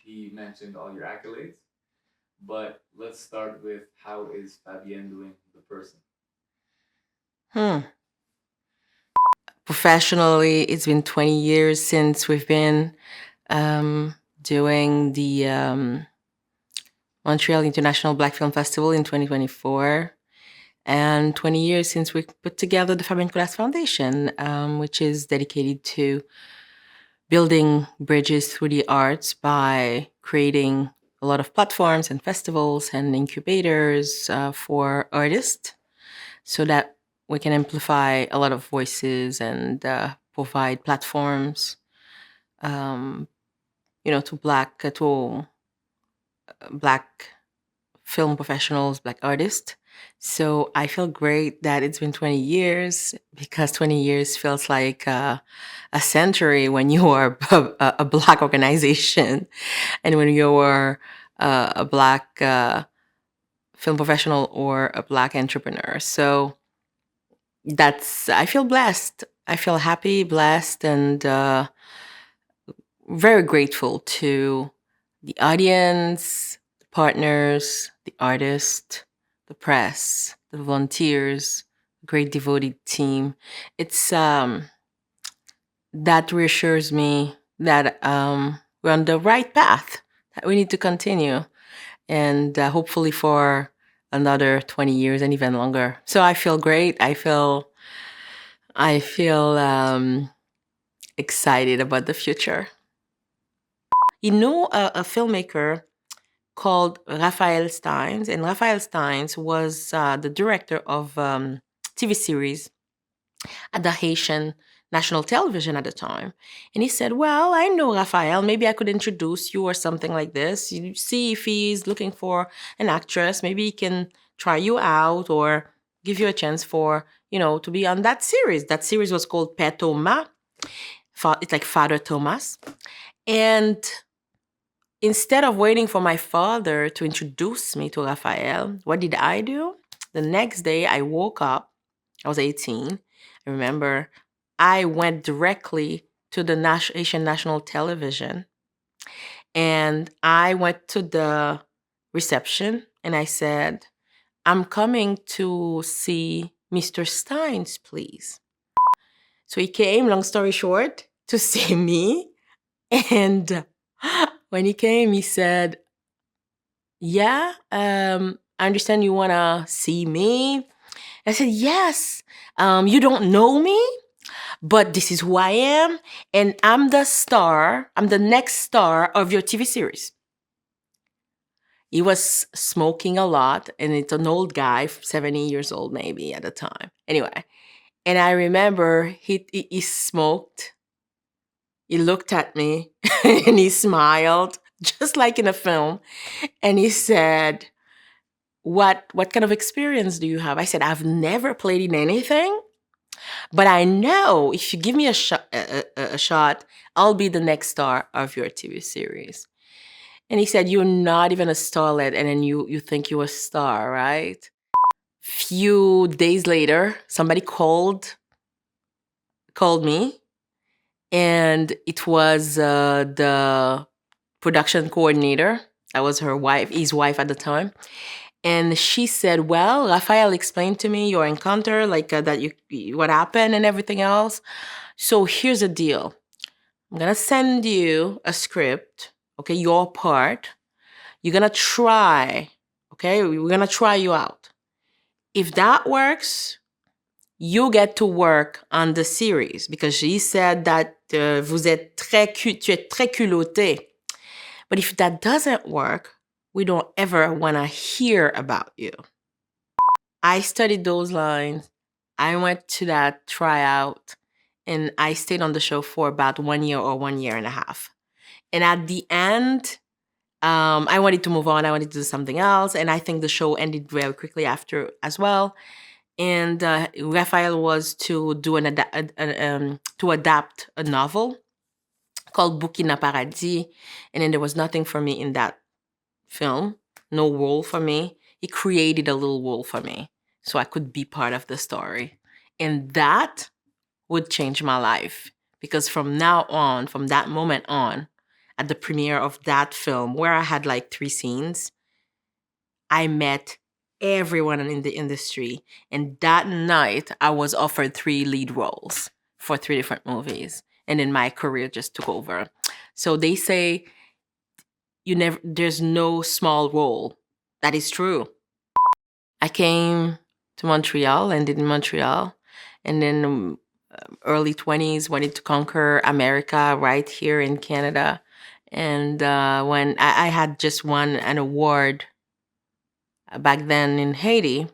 he mentioned all your accolades, but let's start with how is Fabienne doing, the person? Hmm. Professionally, it's been 20 years since we've been um, doing the Montreal International Black Film Festival in 2024, and 20 years since we put together the Fabienne Colas Foundation, which is dedicated to building bridges through the arts by creating a lot of platforms and festivals and incubators for artists so that we can amplify a lot of voices and provide platforms, um, to black film professionals, black artists. So I feel great that it's been 20 years because 20 years feels like a century when you are a black organization and when you are a black film professional or a black entrepreneur. So I feel blessed. I feel happy, blessed, and very grateful to the audience, the partners, the artists, the press, the volunteers, great devoted team. It's That reassures me that we're on the right path. That we need to continue, and hopefully for another 20 years and even longer. So I feel great. I feel excited about the future. You know, a filmmaker called Raphael Steins, and Raphael Steins was the director of TV series at the Haitian national television at the time. And he said, "Well, I know Raphael. Maybe I could introduce you or something like this. You see if he's looking for an actress. Maybe he can try you out or give you a chance for, to be on that series." That series was called Père Thomas. It's like Father Thomas. And instead of waiting for my father to introduce me to Raphael, what did I do? The next day, I woke up. I was 18. I remember I went directly to the Asian national television and I went to the reception and I said, "I'm coming to see Mr. Steins, please." So he came, long story short, to see me. And when he came, he said, "Yeah, I understand you want to see me." I said, "Yes, you don't know me, but this is who I am. And I'm the star, I'm the next star of your TV series." He was smoking a lot, and it's an old guy, 70 years old maybe at the time. Anyway, and I remember he smoked, he looked at me, and he smiled, just like in a film. And he said, what kind of experience do you have? I said, "I've never played in anything, but I know if you give me a shot, I'll be the next star of your TV series." And he said, "You're not even a starlet, and then you think you're a star, right?" Few days later, somebody called me, and it was the production coordinator. I was his wife at the time. And she said, "Well, Raphael explained to me your encounter, like that what happened and everything else. So here's the deal. I'm gonna send you a script, okay, your part. You're gonna try, okay? We're gonna try you out. If that works, you get to work on the series because she said that tu es très culotté. But if that doesn't work, we don't ever want to hear about you." I studied those lines. I went to that tryout and I stayed on the show for about 1 year or 1 year and a half. And at the end, I wanted to move on. I wanted to do something else. And I think the show ended very quickly after as well. And Raphael was to do to adapt a novel called Bukina Paradis. And then there was nothing for me in that film, no role for me. He created a little role for me so I could be part of the story. And that would change my life because from now on, from that moment on, at the premiere of that film, where I had like 3 scenes, I met everyone in the industry. And that night, I was offered 3 lead roles for 3 different movies. And then my career just took over. So they say there's no small role. That is true. I came to Montreal, ended in Montreal, and then early 20s wanted to conquer America right here in Canada. And when I had just won an award back then in Haiti,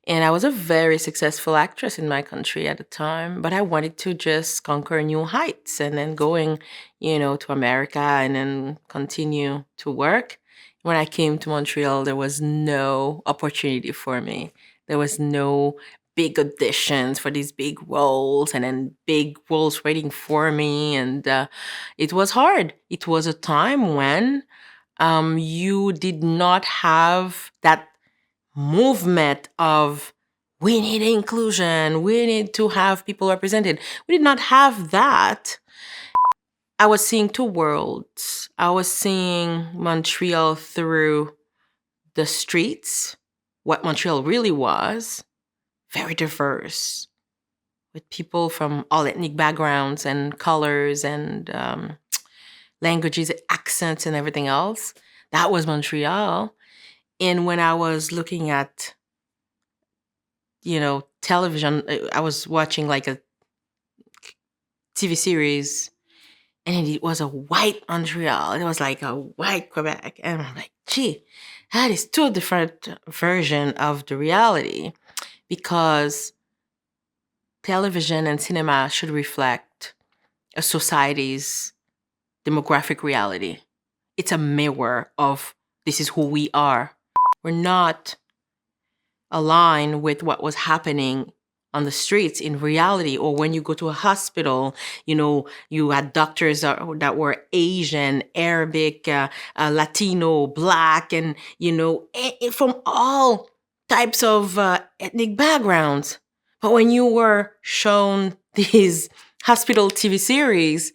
and I was a very successful actress in my country at the time, but I wanted to just conquer new heights and then going, to America and then continue to work. When I came to Montreal, there was no opportunity for me. There was no big auditions for these big roles and then big roles waiting for me. And it was hard. It was a time when you did not have that movement of we need inclusion, we need to have people represented. We did not have that. I was seeing 2 worlds. I was seeing Montreal through the streets, what Montreal really was, very diverse, with people from all ethnic backgrounds and colors and languages, accents, and everything else. That was Montreal. And when I was looking at, television, I was watching like a TV series, and it was a white Montreal. It was like a white Quebec. And I'm like, gee, that is 2 different version of the reality, because television and cinema should reflect a society's demographic reality. It's a mirror of this is who we are. We're not aligned with what was happening on the streets in reality. Or when you go to a hospital, you had doctors that were Asian, Arabic, Latino, Black, and, from all types of ethnic backgrounds. But when you were shown these hospital TV series,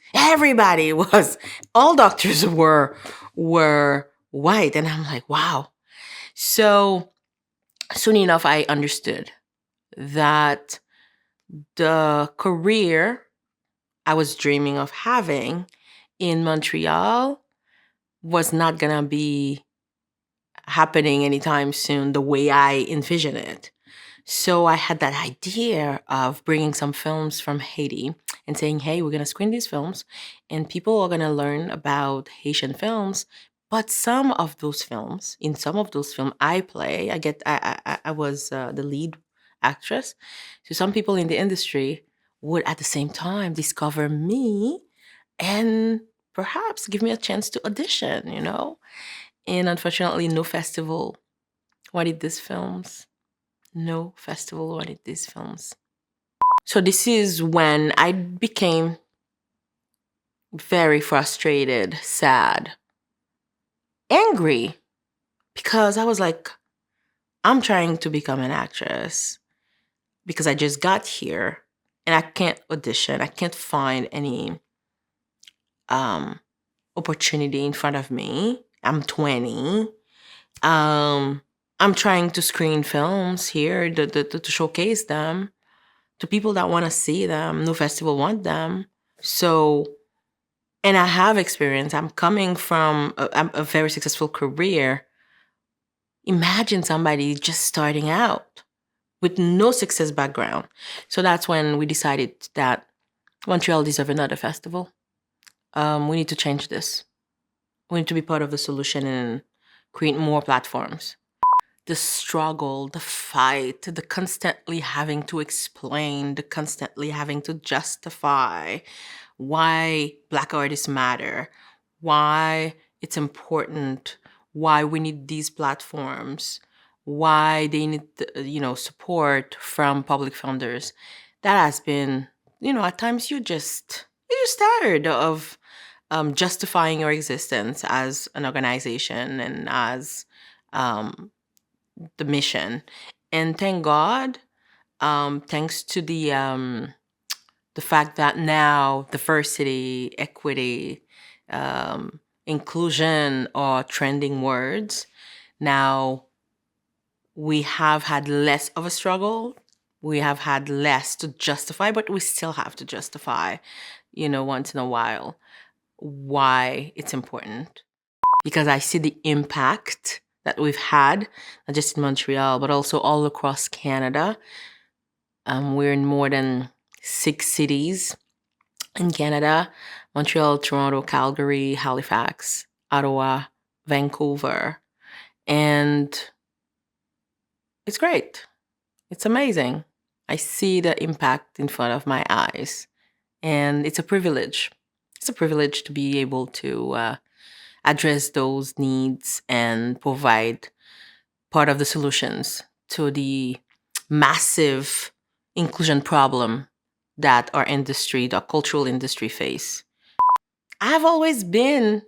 all doctors were white. And I'm like, wow. So soon enough, I understood that the career I was dreaming of having in Montreal was not going to be happening anytime soon the way I envisioned it. So I had that idea of bringing some films from Haiti and saying, hey, we're going to screen these films and people are going to learn about Haitian films. But in some of those films, I was the lead actress. So some people in the industry would at the same time discover me and perhaps give me a chance to audition, And unfortunately, no festival wanted these films. No festival wanted these films. So this is when I became very frustrated, sad, angry, because I was like, I'm trying to become an actress because I just got here and I can't audition. I can't find any opportunity in front of me. I'm 20. I'm trying to screen films here to showcase them to people that want to see them. No festival want them. So, and I have experience. I'm coming from a very successful career. Imagine somebody just starting out with no success background. So that's when we decided that Montreal deserves another festival. We need to change this. We need to be part of the solution and create more platforms. The struggle, the fight, the constantly having to explain, the constantly having to justify why Black artists matter, why it's important, why we need these platforms, why they need, support from public funders. That has been, at times you're just tired of justifying your existence as an organization and as the mission. And thank God, thanks to the fact that now diversity, equity, inclusion are trending words. Now, we have had less of a struggle. We have had less to justify, but we still have to justify, once in a while, why it's important. Because I see the impact that we've had, not just in Montreal, but also all across Canada. We're in more than 6 cities in Canada: Montreal, Toronto, Calgary, Halifax, Ottawa, Vancouver. And it's great. It's amazing. I see the impact in front of my eyes. And it's a privilege. It's a privilege to be able to address those needs and provide part of the solutions to the massive inclusion problem that our industry, the cultural industry, face. I've always been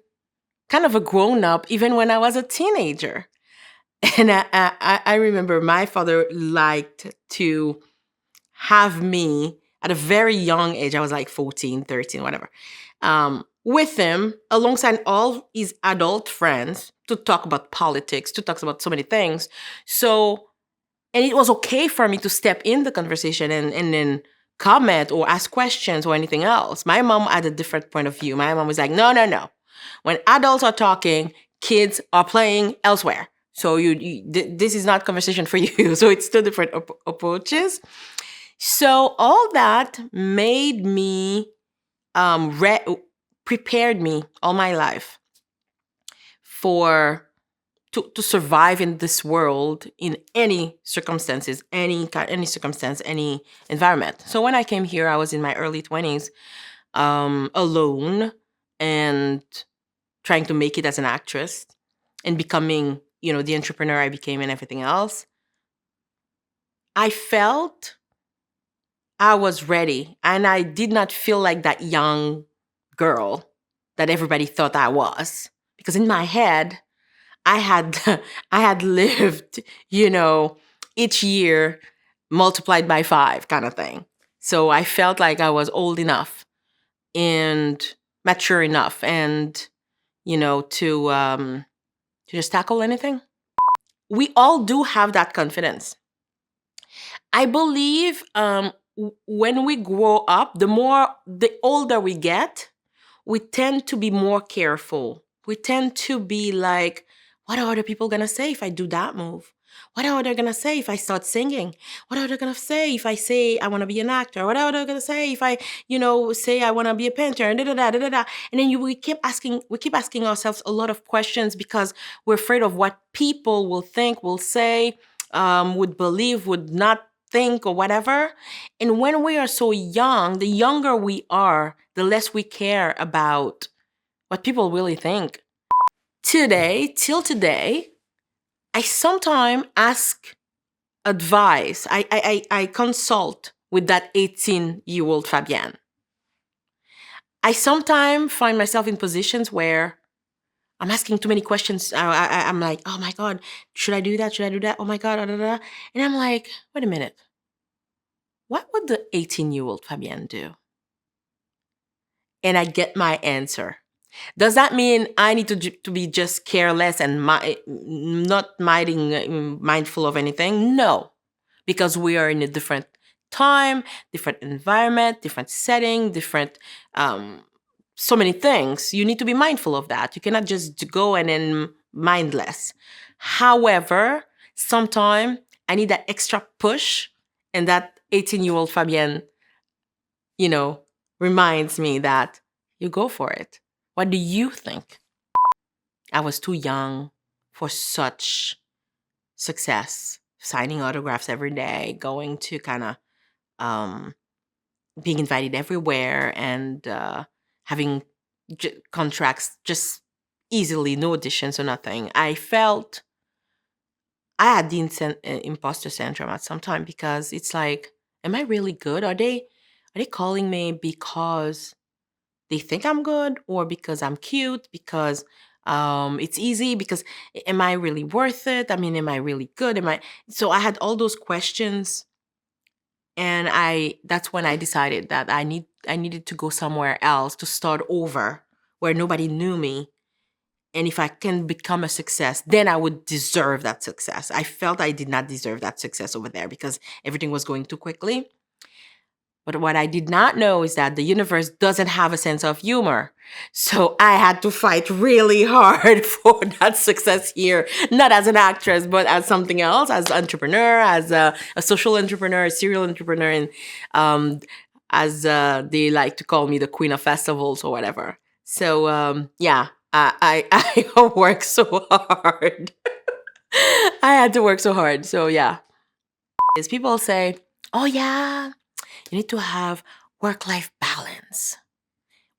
kind of a grown up, even when I was a teenager. And I remember my father liked to have me at a very young age. I was like 14, 13, whatever. With him alongside all his adult friends to talk about politics, to talk about so many things. So, and it was okay for me to step in the conversation and then comment or ask questions or anything else. My mom had a different point of view. My mom was like, no, no, no. When adults are talking, kids are playing elsewhere. So this is not conversation for you. So it's two different approaches. So all that made me prepared me all my life for to survive in this world in any circumstances, any circumstance, any environment. So when I came here, I was in my early 20s, alone and trying to make it as an actress and becoming, the entrepreneur I became and everything else. I felt I was ready, and I did not feel like that young girl that everybody thought I was, because in my head I had I had lived, each year multiplied by 5 kind of thing. So I felt like I was old enough and mature enough and to just tackle anything. We all do have that confidence. I believe when we grow up, the older we get, we tend to be more careful. We tend to be like, what are other people gonna say if I do that move? What are they gonna say if I start singing? What are they gonna say if I say I want to be an actor? What are they gonna say if I, say I want to be a painter? And da da da da da da. And then we keep asking ourselves a lot of questions because we're afraid of what people will think, will say, would believe, would not think, or whatever. And when we are so young, the younger we are, the less we care about what people really think. Till today, I sometimes ask advice. I consult with that 18-year-old Fabienne. I sometimes find myself in positions where I'm asking too many questions. I'm like, oh my God, should I do that? Should I do that? Oh my God, da, da, da. And I'm like, wait a minute. What would the 18-year-old Fabienne do? And I get my answer. Does that mean I need to be just careless and not mindful of anything? No, because we are in a different time, different environment, different setting, different so many things. You need to be mindful of that. You cannot just go and then mindless. However, sometimes I need that extra push, and that 18-year-old Fabienne, reminds me that you go for it. What do you think? I was too young for such success, signing autographs every day, going to kind of being invited everywhere and having contracts just easily, no auditions or nothing. I felt I had the imposter syndrome at some time because it's like, am I really good? Are they calling me because they think I'm good, or because I'm cute, because it's easy, because am I really worth it? I mean, am I really good? So I had all those questions, and that's when I decided that I needed to go somewhere else to start over where nobody knew me. And if I can become a success, then I would deserve that success. I felt I did not deserve that success over there because everything was going too quickly. But what I did not know is that the universe doesn't have a sense of humor. So I had to fight really hard for that success here, not as an actress, but as something else, as an entrepreneur, as a social entrepreneur, a serial entrepreneur, and as they like to call me, the queen of festivals or whatever. So yeah, I work so hard. I had to work so hard. So yeah, as people say, oh yeah, you need to have work-life balance.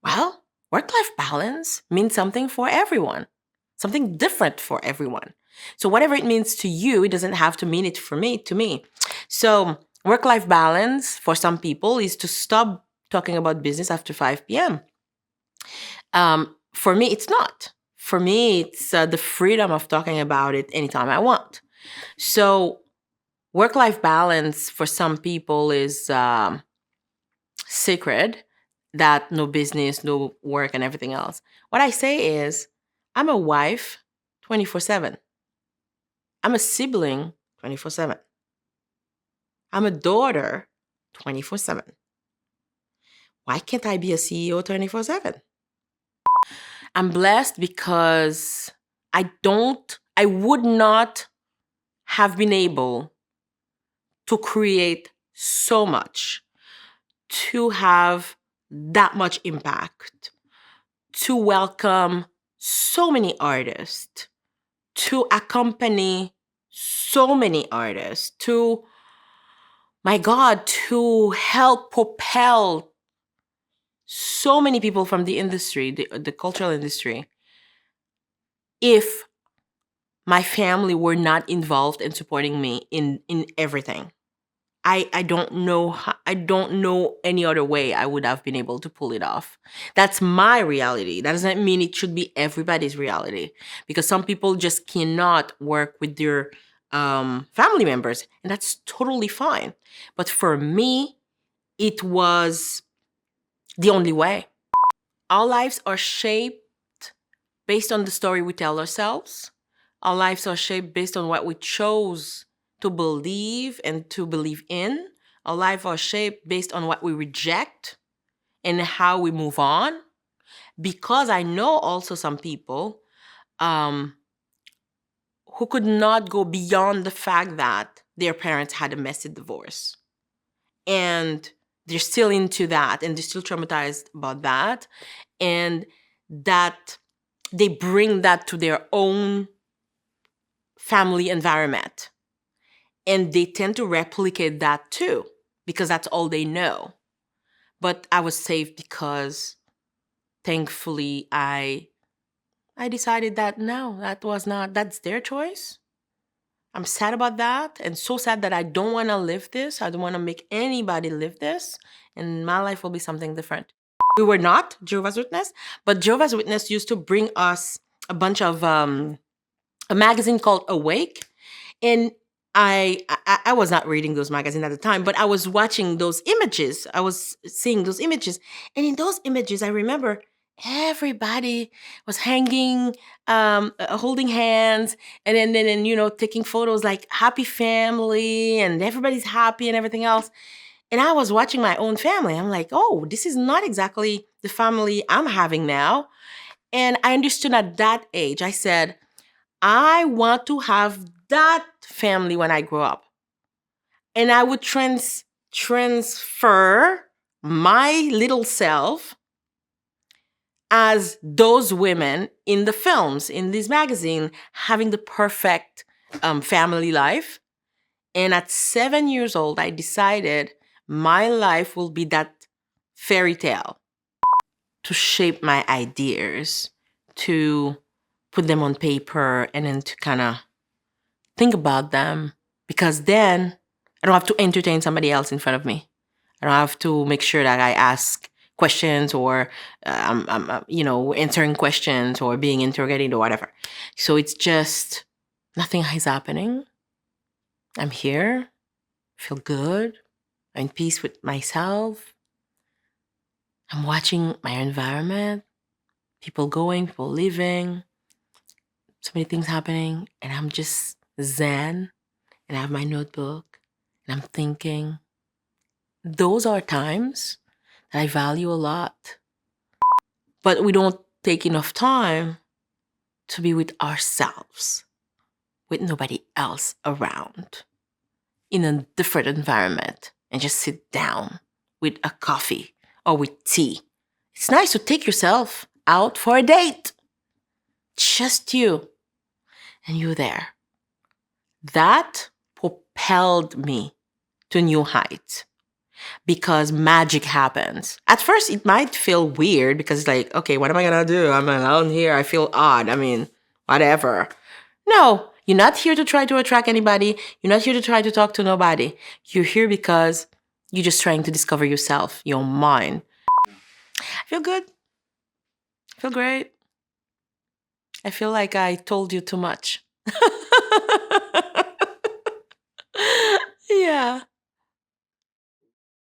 Well, work-life balance means something for everyone, something different for everyone. So whatever it means to you, it doesn't have to mean it for me, to me. So work-life balance for some people is to stop talking about business after 5 p.m. For me, it's not. For me, it's the freedom of talking about it anytime I want. So work-life balance for some people is sacred, that no business, no work, and everything else. What I say is, I'm a wife 24/7. I'm a sibling 24/7. I'm a daughter 24/7. Why can't I be a CEO 24/7? I'm blessed because I would not have been able to create so much, to have that much impact, to welcome so many artists, to accompany so many artists, to, my God, to help propel so many people from the industry, the cultural industry. If my family were not involved in supporting me in everything, I don't know I don't know any other way I would have been able to pull it off. That's my reality. That doesn't mean it should be everybody's reality, because some people just cannot work with their family members, and that's totally fine. But for me, it was the only way. Our lives are shaped based on the story we tell ourselves. Our lives are shaped based on what we chose to believe and to believe in. Our lives are shaped based on what we reject and how we move on. Because I know also some people who could not go beyond the fact that their parents had a messy divorce. And they're still into that, and they're still traumatized about that. And that they bring that to their own family environment. And they tend to replicate that too, because that's all they know. But I was safe because thankfully I decided that no, that's their choice. I'm sad about that, and so sad that I don't want to live this. I don't want to make anybody live this, and my life will be something different. We were not Jehovah's Witness, but Jehovah's Witness used to bring us a bunch of a magazine called Awake, and I was not reading those magazines at the time, but I was watching those images. I was seeing those images, and in those images, I remember everybody was hanging, holding hands, and then taking photos like happy family, and everybody's happy and everything else. And I was watching my own family. I'm like, oh, this is not exactly the family I'm having now. And I understood at that age. I said, I want to have that family when I grow up. And I would transfer my little self as those women in the films, in this magazine, having the perfect family life. And at 7 years old, I decided my life will be that fairy tale, to shape my ideas, to put them on paper, and then to kind of think about them, because then I don't have to entertain somebody else in front of me. I don't have to make sure that I ask questions, or I'm answering questions or being interrogated or whatever. So it's just nothing is happening. I'm here, feel good, I'm in peace with myself. I'm watching my environment. People going, people leaving, so many things happening, and I'm just zen, and I have my notebook, and I'm thinking. Those are times that I value a lot. But we don't take enough time to be with ourselves, with nobody else around, in a different environment, and just sit down with a coffee or with tea. It's nice to take yourself out for a date. Just you and you there. That propelled me to new heights because magic happens. At first, it might feel weird because it's like, okay, what am I gonna do? I'm alone here. I feel odd. I mean, whatever. No, you're not here to try to attract anybody. You're not here to try to talk to nobody. You're here because you're just trying to discover yourself, your mind. I feel good. I feel great. I feel like I told you too much.